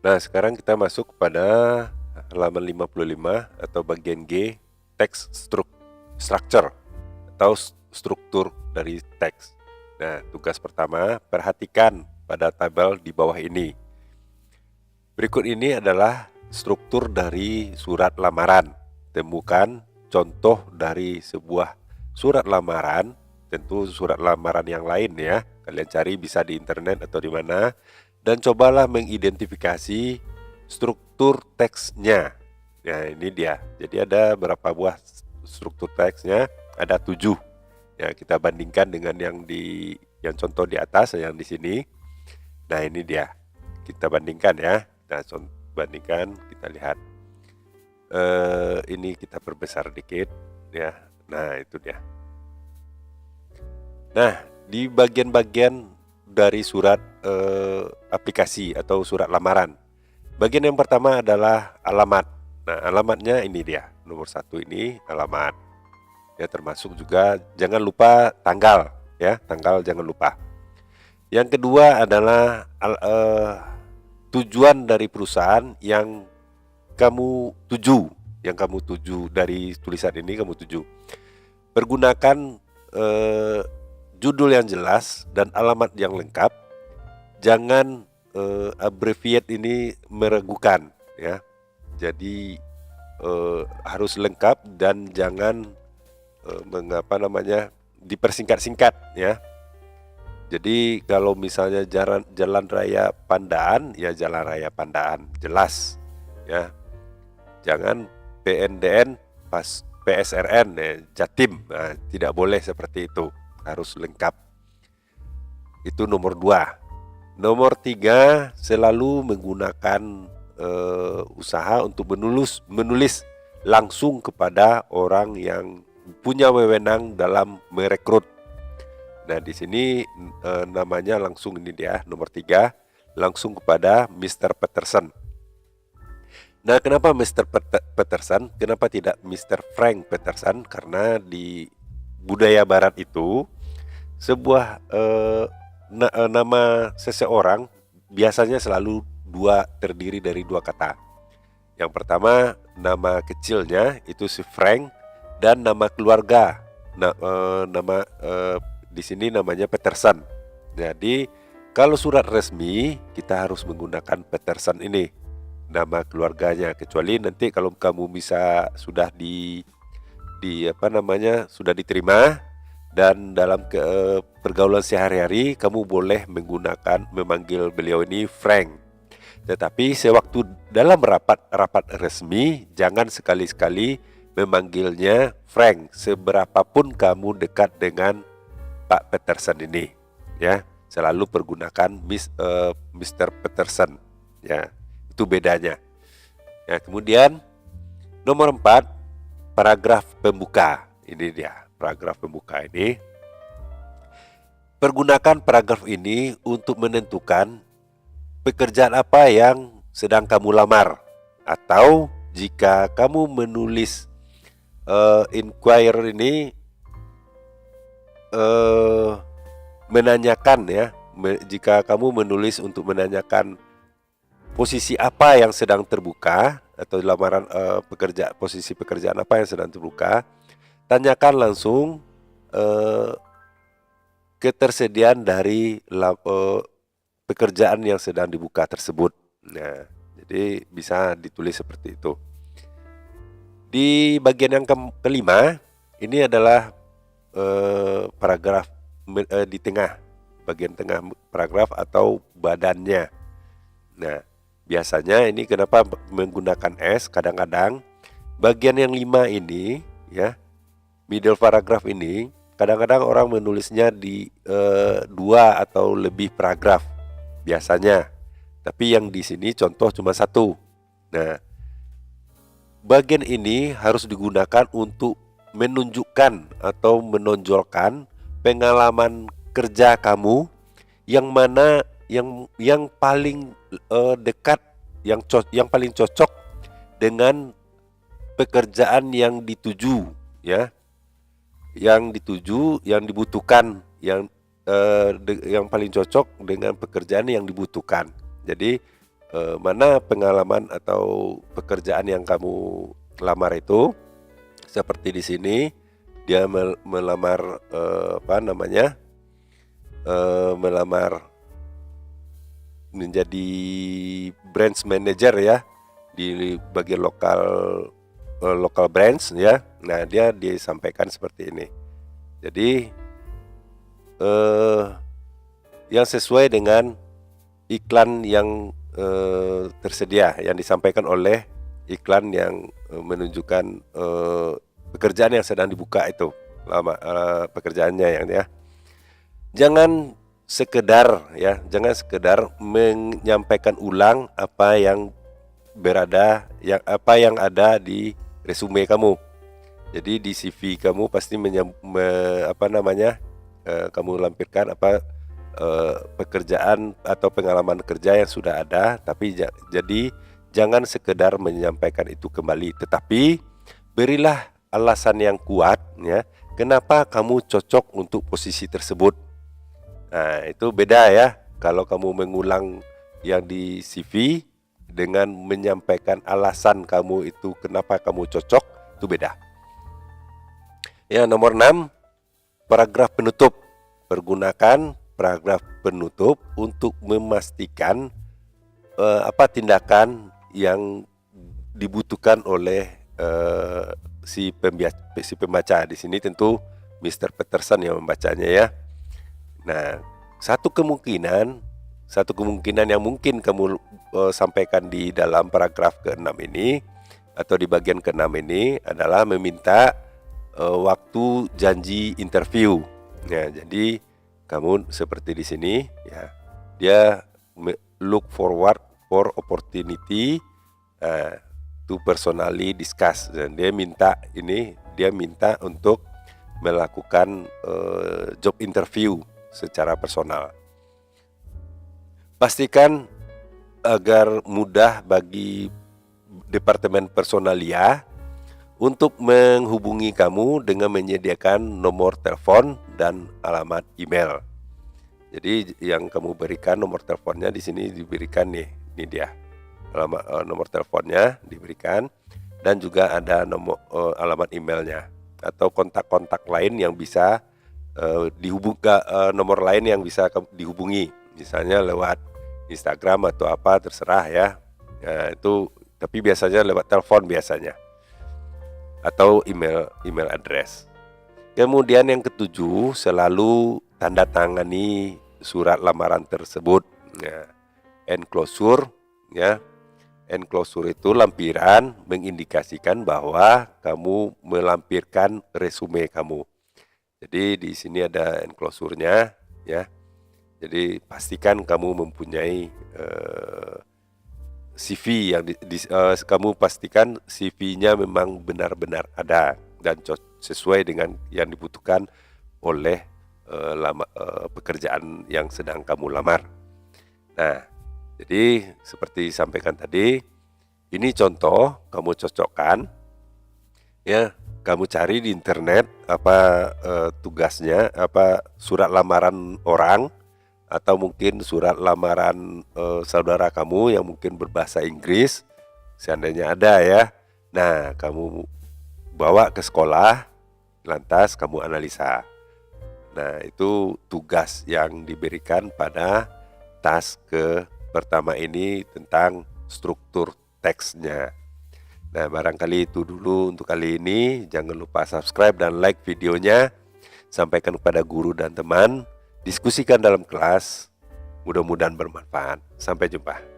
Nah, sekarang kita masuk pada halaman 55 atau bagian G, text structure atau struktur dari teks. Nah, tugas pertama, perhatikan pada tabel di bawah ini. Berikut ini adalah struktur dari surat lamaran. Temukan contoh dari sebuah surat lamaran, tentu surat lamaran yang lain ya. Kalian cari bisa di internet atau di mana. Dan cobalah mengidentifikasi struktur teksnya. Nah, ini dia. Jadi ada berapa buah struktur teksnya? Ada 7. Ya, kita bandingkan dengan yang contoh di atas, yang di sini. Nah, ini dia. Kita bandingkan ya. Nah, bandingkan, kita lihat. Ini kita perbesar dikit ya. Nah, itu dia. Nah, di bagian-bagian dari surat aplikasi atau surat lamaran, bagian yang pertama adalah alamat. Nah, alamatnya ini dia, nomor 1 ini alamat ya, termasuk juga jangan lupa tanggal ya, tanggal jangan lupa. Yang kedua adalah tujuan dari perusahaan yang kamu tuju, dari tulisan ini kamu tuju. Pergunakan judul yang jelas dan alamat yang lengkap. Jangan abbreviate ini meragukan ya. Jadi harus lengkap dan jangan dipersingkat-singkat ya. Jadi kalau misalnya jalan raya Pandaan ya jalan raya Pandaan, jelas ya. Jangan PNDN pas PSRN ya, Jatim. Nah, tidak boleh seperti itu. Harus lengkap. Itu nomor 2. Nomor 3, selalu menggunakan usaha untuk menulis langsung kepada orang yang punya wewenang dalam merekrut. Nah, di sini namanya langsung ini dia, nomor 3, langsung kepada Mr. Peterson. Nah, kenapa Mr. Peterson? Kenapa tidak Mr. Frank Peterson? Karena di budaya Barat itu sebuah nama seseorang biasanya selalu terdiri dari 2 kata. Yang pertama nama kecilnya itu si Frank dan nama keluarga. Di sini namanya Peterson. Jadi kalau surat resmi kita harus menggunakan Peterson ini, nama keluarganya, kecuali nanti kalau kamu bisa sudah sudah diterima dan dalam pergaulan sehari-hari kamu boleh memanggil beliau ini Frank. Tetapi sewaktu dalam rapat resmi jangan sekali-sekali memanggilnya Frank, seberapapun kamu dekat dengan Pak Peterson ini ya. Selalu pergunakan Mr. Peterson ya. Itu bedanya. Ya, kemudian nomor 4, paragraf pembuka. Ini dia, paragraf pembuka ini. Pergunakan paragraf ini untuk menentukan pekerjaan apa yang sedang kamu lamar, atau jika kamu menulis inquiry ini menanyakan ya, jika kamu menulis untuk menanyakan posisi apa yang sedang terbuka atau lamaran posisi pekerjaan apa yang sedang terbuka, tanyakan langsung ketersediaan dari pekerjaan yang sedang dibuka tersebut. Nah, jadi bisa ditulis seperti itu. Di bagian yang kelima, ini adalah paragraf di tengah, bagian tengah paragraf atau badannya. Nah, biasanya ini kenapa menggunakan S? Kadang-kadang bagian yang 5 ini ya, middle paragraph ini, kadang-kadang orang menulisnya di 2 atau lebih paragraf biasanya. Tapi yang di sini contoh cuma 1. Nah, bagian ini harus digunakan untuk menunjukkan atau menonjolkan pengalaman kerja kamu yang mana yang paling dekat, yang paling cocok dengan pekerjaan yang dituju ya, yang dibutuhkan, yang paling cocok dengan pekerjaan yang dibutuhkan. Jadi mana pengalaman atau pekerjaan yang kamu lamar itu. Seperti di sini dia melamar melamar menjadi branch manager ya di bagian local branch ya. Nah, dia disampaikan seperti ini. Jadi yang sesuai dengan iklan yang tersedia, yang disampaikan oleh iklan yang menunjukkan pekerjaan yang sedang dibuka itu, pekerjaannya yang ya. Jangan sekedar menyampaikan ulang apa yang ada di resume kamu. Jadi di CV kamu pasti kamu lampirkan pekerjaan atau pengalaman kerja yang sudah ada, tapi jadi jangan sekedar menyampaikan itu kembali, tetapi berilah alasan yang kuat ya, kenapa kamu cocok untuk posisi tersebut. Nah, itu beda ya, kalau kamu mengulang yang di CV dengan menyampaikan alasan kamu itu kenapa kamu cocok, itu beda. Ya, nomor 6, paragraf penutup. Pergunakan paragraf penutup untuk memastikan apa tindakan yang dibutuhkan oleh si pembaca. Di sini tentu Mr. Peterson yang membacanya ya. Nah, satu kemungkinan yang mungkin kamu sampaikan di dalam paragraf ke-6 ini atau di bagian ke-6 ini adalah meminta waktu janji interview. Ya, jadi kamu seperti di sini ya. Dia look forward for opportunity to personally discuss, dan dia minta untuk melakukan job interview secara personal. Pastikan agar mudah bagi departemen personalia untuk menghubungi kamu dengan menyediakan nomor telepon dan alamat email. Jadi yang kamu berikan nomor teleponnya di sini diberikan nih, ini dia nomor teleponnya diberikan, dan juga ada alamat emailnya atau kontak-kontak lain yang bisa nomor lain yang bisa dihubungi, misalnya lewat Instagram atau apa terserah ya. Nah, itu tapi biasanya lewat telepon biasanya, atau email address. Kemudian yang ke-7, selalu tanda tangani surat lamaran tersebut ya. Enclosure ya. Enclosure itu lampiran mengindikasikan bahwa kamu melampirkan resume kamu. Jadi di sini ada enclosure-nya ya. Jadi pastikan kamu mempunyai CV yang kamu pastikan CV-nya memang benar-benar ada dan sesuai dengan yang dibutuhkan oleh pekerjaan yang sedang kamu lamar. Nah, jadi seperti disampaikan tadi, ini contoh kamu cocokkan ya, kamu cari di internet apa tugasnya, apa surat lamaran orang, atau mungkin surat lamaran saudara kamu yang mungkin berbahasa Inggris, seandainya ada ya. Nah, kamu bawa ke sekolah, lantas kamu analisa. Nah, itu tugas yang diberikan pada task pertama ini tentang struktur teksnya. Nah, barangkali itu dulu untuk kali ini. Jangan lupa subscribe dan like videonya. Sampaikan kepada guru dan teman. Diskusikan dalam kelas, mudah-mudahan bermanfaat. Sampai jumpa.